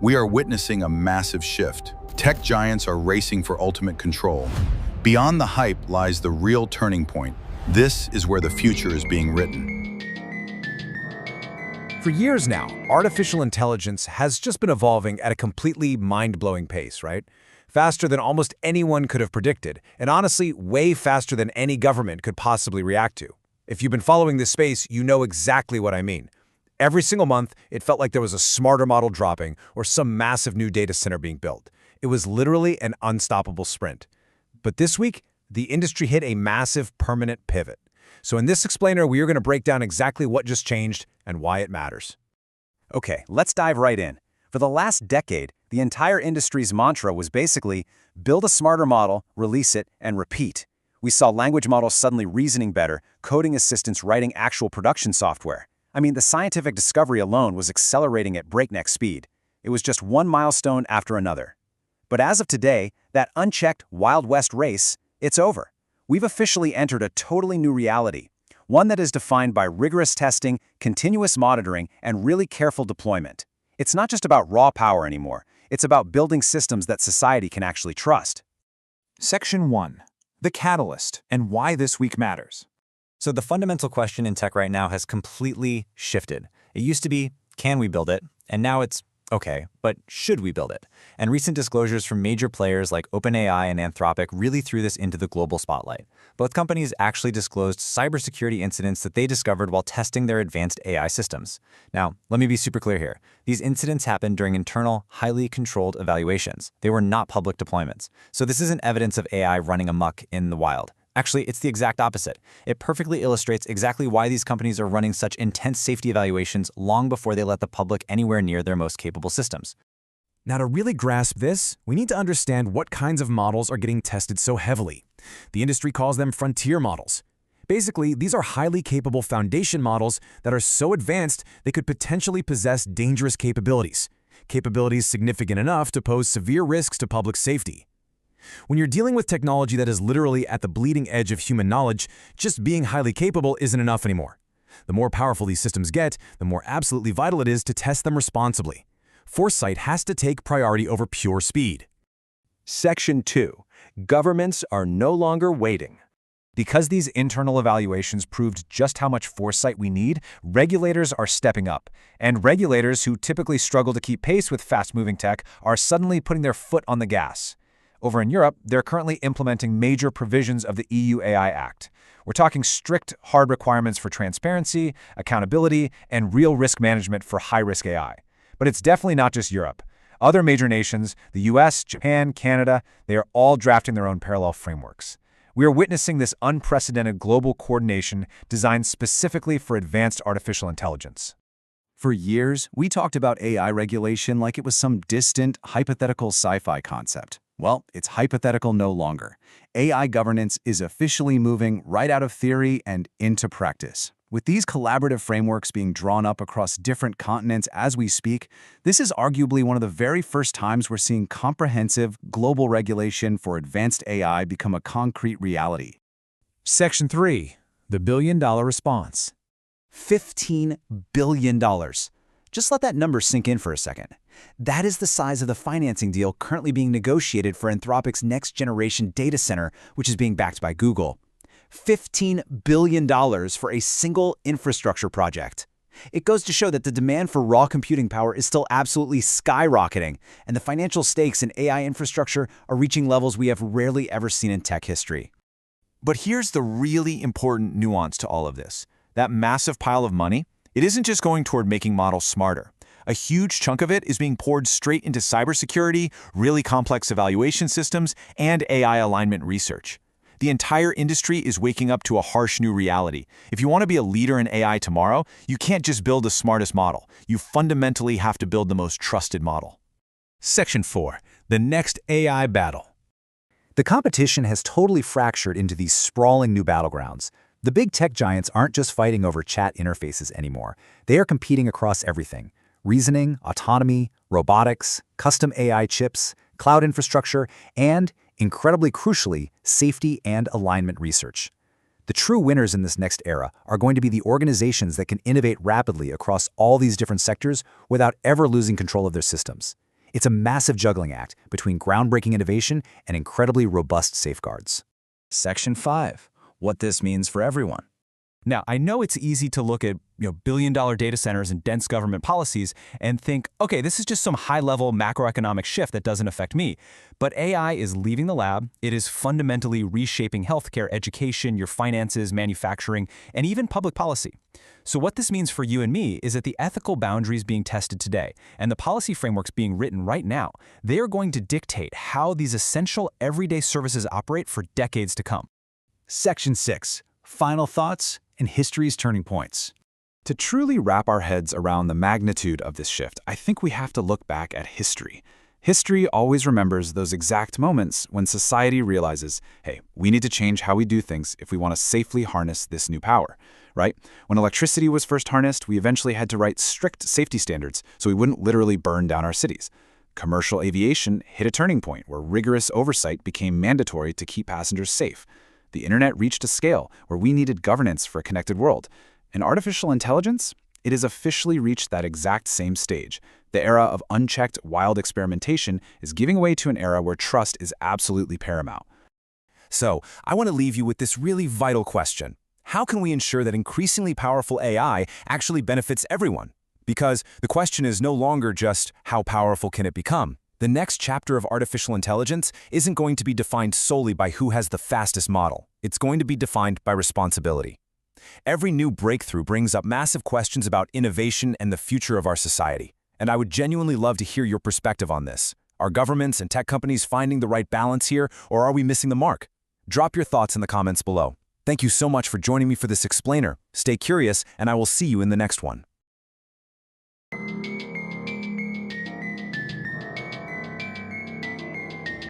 We are witnessing a massive shift. Tech giants are racing for ultimate control. Beyond the hype lies the real turning point. This is where the future is being written. For years now, artificial intelligence has just been evolving at a completely mind-blowing pace, right? Faster than almost anyone could have predicted, and honestly, way faster than any government could possibly react to. If you've been following this space, you know exactly what I mean. Every single month, it felt like there was a smarter model dropping or some massive new data center being built. It was literally an unstoppable sprint. But this week, the industry hit a massive permanent pivot. So in this explainer, we are going to break down exactly what just changed and why it matters. Okay, let's dive right in. For the last decade, the entire industry's mantra was basically build a smarter model, release it, and repeat. We saw language models suddenly reasoning better, coding assistants writing actual production software. I mean, the scientific discovery alone was accelerating at breakneck speed. It was just one milestone after another. But as of today, that unchecked Wild West race, it's over. We've officially entered a totally new reality, one that is defined by rigorous testing, continuous monitoring, and really careful deployment. It's not just about raw power anymore. It's about building systems that society can actually trust. Section 1. The catalyst and why this week matters. So the fundamental question in tech right now has completely shifted. It used to be, can we build it? And now it's, okay, but should we build it? And recent disclosures from major players like OpenAI and Anthropic really threw this into the global spotlight. Both companies actually disclosed cybersecurity incidents that they discovered while testing their advanced AI systems. Now, let me be super clear here. These incidents happened during internal, highly controlled evaluations. They were not public deployments. So this isn't evidence of AI running amok in the wild. Actually, it's the exact opposite. It perfectly illustrates exactly why these companies are running such intense safety evaluations long before they let the public anywhere near their most capable systems. Now, to really grasp this, we need to understand what kinds of models are getting tested so heavily. The industry calls them frontier models. Basically, these are highly capable foundation models that are so advanced they could potentially possess dangerous capabilities significant enough to pose severe risks to public safety. When you're dealing with technology that is literally at the bleeding edge of human knowledge, just being highly capable isn't enough anymore. The more powerful these systems get, the more absolutely vital it is to test them responsibly. Foresight has to take priority over pure speed. Section 2. Governments are no longer waiting. Because these internal evaluations proved just how much foresight we need, regulators are stepping up. And regulators who typically struggle to keep pace with fast-moving tech are suddenly putting their foot on the gas. Over in Europe, they're currently implementing major provisions of the EU AI Act. We're talking strict, hard requirements for transparency, accountability, and real risk management for high-risk AI. But it's definitely not just Europe. Other major nations, the US, Japan, Canada, they are all drafting their own parallel frameworks. We are witnessing this unprecedented global coordination designed specifically for advanced artificial intelligence. For years, we talked about AI regulation like it was some distant, hypothetical sci-fi concept. Well, it's hypothetical no longer. AI governance is officially moving right out of theory and into practice. With these collaborative frameworks being drawn up across different continents as we speak, this is arguably one of the very first times we're seeing comprehensive, global regulation for advanced AI become a concrete reality. Section 3. The billion-dollar response. $15 billion. Just let that number sink in for a second. That is the size of the financing deal currently being negotiated for Anthropic's next-generation data center, which is being backed by Google. $15 billion for a single infrastructure project. It goes to show that the demand for raw computing power is still absolutely skyrocketing, and the financial stakes in AI infrastructure are reaching levels we have rarely ever seen in tech history. But here's the really important nuance to all of this. That massive pile of money, it isn't just going toward making models smarter. A huge chunk of it is being poured straight into cybersecurity, really complex evaluation systems, and AI alignment research. The entire industry is waking up to a harsh new reality. If you want to be a leader in AI tomorrow, you can't just build the smartest model. You fundamentally have to build the most trusted model. Section 4. The next AI battle. The competition has totally fractured into these sprawling new battlegrounds. The big tech giants aren't just fighting over chat interfaces anymore. They are competing across everything: reasoning, autonomy, robotics, custom AI chips, cloud infrastructure, and, incredibly crucially, safety and alignment research. The true winners in this next era are going to be the organizations that can innovate rapidly across all these different sectors without ever losing control of their systems. It's a massive juggling act between groundbreaking innovation and incredibly robust safeguards. Section 5. What this means for everyone. Now, I know it's easy to look at billion-dollar data centers and dense government policies and think, okay, this is just some high-level macroeconomic shift that doesn't affect me. But AI is leaving the lab. It is fundamentally reshaping healthcare, education, your finances, manufacturing, and even public policy. So what this means for you and me is that the ethical boundaries being tested today and the policy frameworks being written right now, they are going to dictate how these essential everyday services operate for decades to come. Section 6. Final thoughts and history's turning points. To truly wrap our heads around the magnitude of this shift, I think we have to look back at history. History always remembers those exact moments when society realizes, hey, we need to change how we do things if we want to safely harness this new power, right? When electricity was first harnessed, we eventually had to write strict safety standards so we wouldn't literally burn down our cities. Commercial aviation hit a turning point where rigorous oversight became mandatory to keep passengers safe. The internet reached a scale where we needed governance for a connected world. In artificial intelligence, it has officially reached that exact same stage. The era of unchecked, wild experimentation is giving way to an era where trust is absolutely paramount. So, I want to leave you with this really vital question. How can we ensure that increasingly powerful AI actually benefits everyone? Because the question is no longer just how powerful can it become. The next chapter of artificial intelligence isn't going to be defined solely by who has the fastest model. It's going to be defined by responsibility. Every new breakthrough brings up massive questions about innovation and the future of our society. And I would genuinely love to hear your perspective on this. Are governments and tech companies finding the right balance here, or are we missing the mark? Drop your thoughts in the comments below. Thank you so much for joining me for this explainer. Stay curious, and I will see you in the next one.